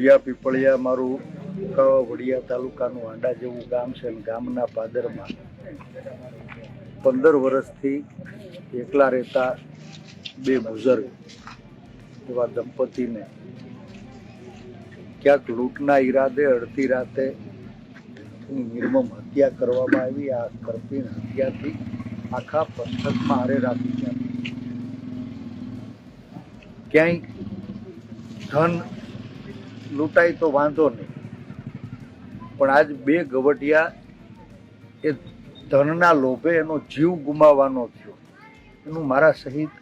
ઢુંડિયા પીપળિયા મારું વડિયા તાલુકાનું આંડા જેવું ગામ છે. ગામના પાદરમાં 15 વર્ષથી એકલા રહેતા બે બુઝુર્ગ એવા દંપતીને ક્યાંક લૂંટના ઈરાદે અડધી રાતે નિર્મમ હત્યા કરવામાં આવી. આ કરપીણ હત્યાથી આખા પંથકમાં હારેરાત ચાલી. ક્યાંય ધન લૂંટાય તો વાંધો નહીં, પણ આજ બે ગવટિયા એ ધનના લોભે એનો જીવ ગુમાવવાનો થયો. એનું મારા સહિત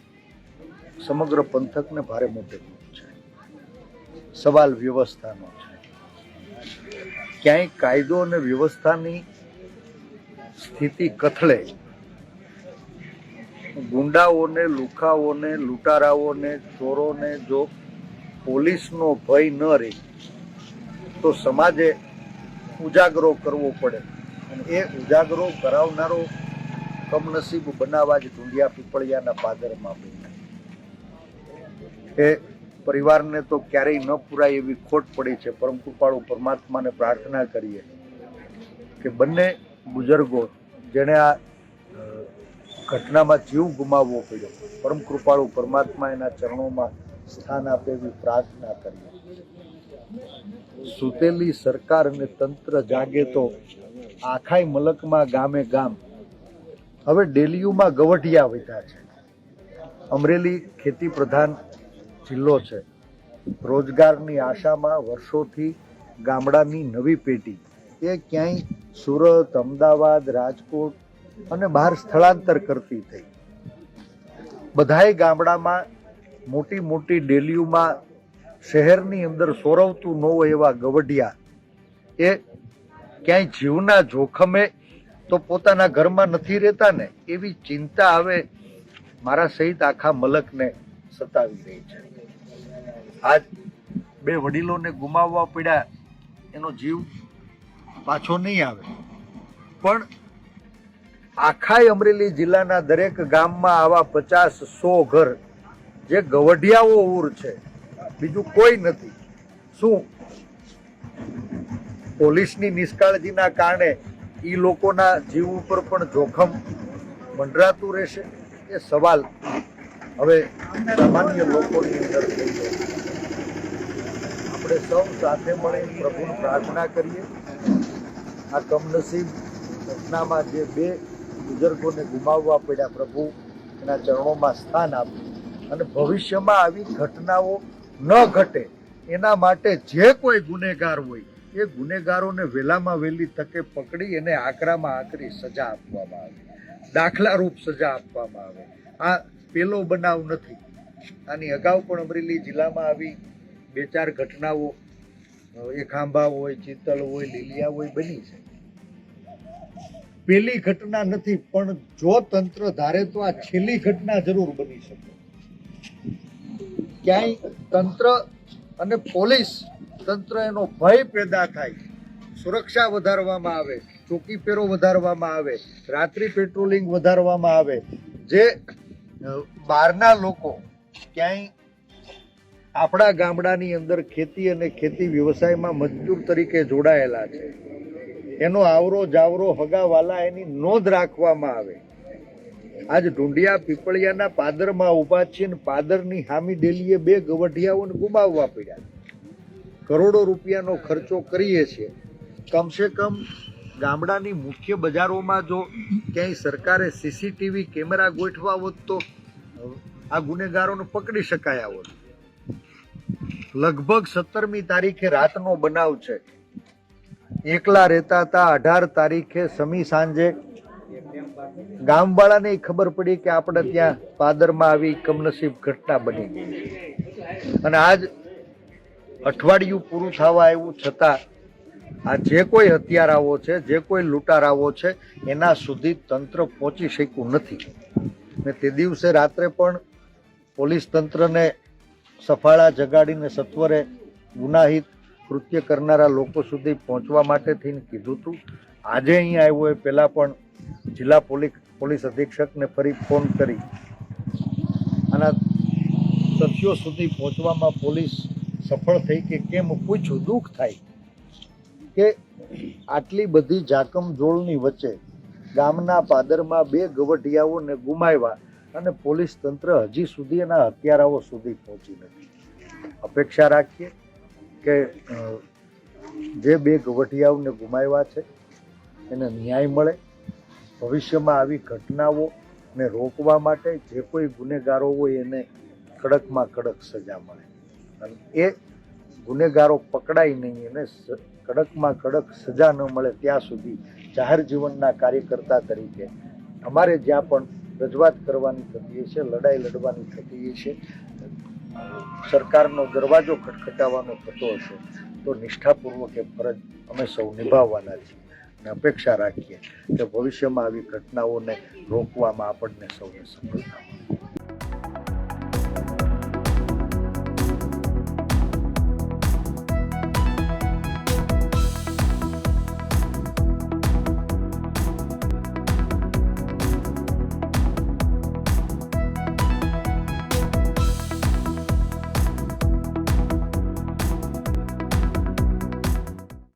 સમગ્ર પંથકને ભારે મોટે છે. સવાલ વ્યવસ્થાનો છે. ક્યાંય કાયદો અને વ્યવસ્થાની સ્થિતિ કથળે ગુંડાઓને, લુખાઓને, લૂંટારાઓને, ચોરોને જો પોલીસનો ભય ન રહે તો સમાજે ઉજાગરો કરવો પડે. અને એ ઉજાગરો કરાવનારો કમનસીબ બનાવવા જ ઢુંડિયા પીપળિયાના પાદરમાં બન્યા. એ પરિવારને તો ક્યારેય ન પૂરાય એવી ખોટ પડી છે. પરમ કૃપાળુ પરમાત્માને પ્રાર્થના કરીએ કે બંને બુઝુર્ગો જેણે આ ઘટનામાં જીવ ગુમાવવો પડ્યો, પરમ કૃપાળુ પરમાત્મા એના ચરણોમાં સ્થાન આપે એવી પ્રાર્થના કરીએ. સુતેલી સરકાર અને તંત્ર જાગે તો આખાય મલકમાં ગામે ગામ હવે ડેલીયુમાં ગવટિયા વધ્યા છે. અમરેલી ખેતી પ્રધાન જિલ્લો છે. રોજગારની આશામાં વર્ષોથી ગામડાની નવી પેઢી એ ક્યાંય સુરત, અમદાવાદ, રાજકોટ અને બહાર સ્થળાંતર કરતી થઈ. બધાય ગામડામાં મોટી મોટી ડેલીયુમાં શહેરની અંદર સોરવતું ન હોય એવા ગવઢિયા એ ક્યાંય જીવના જોખમે તો પોતાના ઘરમાં નથી રહેતા ને એવી ચિંતા હવે મારા સહિત આખા મલકને સતાવી રહી છે. આજ બે વડીલોને ગુમાવવા પડ્યા, એનો જીવ પાછો નહીં આવે, પણ આખાય અમરેલી જિલ્લાના દરેક ગામમાં આવા 50-100 ઘર જે ગવઢિયાઓ ઉર છે, બીજું કોઈ નથી. શું પોલીસની નિષ્કાળજીના કારણે એ લોકોના જીવ ઉપર પણ જોખમ મંડરાતું રહેશે? એ સવાલ હવે સામાન્ય લોકોની અંદર થઈ ગયો. આપણે સૌ સાથે મળી પ્રભુને પ્રાર્થના કરીએ આ કમનસીબ ઘટનામાં જે બે બુઝુર્ગોને ગુમાવવા પડ્યા, પ્રભુ એના ચરણોમાં સ્થાન આપે અને ભવિષ્યમાં આવી ઘટનાઓ ન ઘટે એના માટે જે કોઈ ગુનેગાર હોય એ ગુનેગારોને વહેલામાં વહેલી તકે પકડી એને આકરામાં આકરી સજા આપવામાં આવે, દાખલારૂપ સજા આપવામાં આવે. આ પેલો બનાવ નથી. આની અગાઉ પણ અમરેલી જિલ્લામાં આવી 2-4 ઘટનાઓ એ ખાંભા હોય, ચિત્તલ હોય, લીલિયા હોય બની છે. પેલી ઘટના નથી, પણ જો તંત્ર ધારે તો આ છેલ્લી ઘટના જરૂર બની શકે. ક્યાંય તંત્ર અને પોલીસ તંત્ર એનો ભય પેદા થાય, સુરક્ષા વધારવામાં આવે, ચોકી પેરો વધારવામાં આવે, રાત્રિ પેટ્રોલિંગ વધારવામાં આવે. જે બહારના લોકો ક્યાંય આપણા ગામડાની અંદર ખેતી અને ખેતી વ્યવસાયમાં મજદૂર તરીકે જોડાયેલા છે, એનો આવરો જાવરો હગાવાલા એની નોંધ રાખવામાં આવે. આજ ઢુંડિયા પીપળિયાના પાદરમાં ઊભા છે ને પાદરની હામી ડેલીએ બે ગવઢિયાઓને ગુમાવવા પડ્યા. કરોડો રૂપિયાનો ખર્ચો કરીએ છીએ. કમસે કમ ગામડાની મુખ્ય બજારોમાં જો ક્યાંય સરકારે સીસીટીવી કેમેરા ગોઠવા હોત તો આ ગુનેગારોને પકડી શકાયા હોત. લગભગ 17મી તારીખે રાતનો બનાવ છે. એકલા રહેતા હતા. 18 તારીખે સમી સાંજે ગામવાળાને ખબર પડી કે આપણે ત્યાં પાદરમાં આવી કમનસીબ ઘટના બની ગઈ. અને આજ અઠવાડિયું પૂરું થવા આવ્યું છતાં આ જે કોઈ હત્યારાઓ છે, જે કોઈ લૂંટારાઓ છે, એના સુધી તંત્ર પહોંચી શક્યું નથી. ને તે દિવસે રાત્રે પણ પોલીસ તંત્રને સફાળા જગાડીને સત્વરે ગુનાહિત કૃત્ય કરનારા લોકો સુધી પહોંચવા માટે થઈને કીધું હતું. આજે અહીંયા આવ્યો એ પહેલાં પણ જિલ્લા પોલીસ અધિક્ષકને ફરી ફોન કરી આના તથ્યો સુધી પહોંચવામાં પોલીસ સફળ થઈ કે કેમ પૂછ્યું, દુઃખ થાય કે આટલી બધી જાકમજોળની વચ્ચે ગામના પાદરમાં 2 ગવઢિયાઓને ગુમાવ્યા અને પોલીસ તંત્ર હજી સુધી એના હત્યારાઓ સુધી પહોંચી નથી. અપેક્ષા રાખીએ કે જે 2 ગવઢિયાઓને ગુમાવ્યા છે એને ન્યાય મળે. ભવિષ્યમાં આવી ઘટનાઓને રોકવા માટે જે કોઈ ગુનેગારો હોય એને કડકમાં કડક સજા મળે અને એ ગુનેગારો પકડાય નહીં, એને કડકમાં કડક સજા ન મળે ત્યાં સુધી જાહેર જીવનના કાર્યકર્તા તરીકે અમારે જ્યાં પણ રજૂઆત કરવાની થતી છે, લડાઈ લડવાની થતી છે, સરકારનો દરવાજો ખટખટાવવાનો થતો હશે તો નિષ્ઠાપૂર્વક એ ફરજ અમે સૌ નિભાવવાના છીએ અને અપેક્ષા રાખીએ કે ભવિષ્યમાં આવી ઘટનાઓને રોકવામાં આપણને સૌને સફળતા મળે.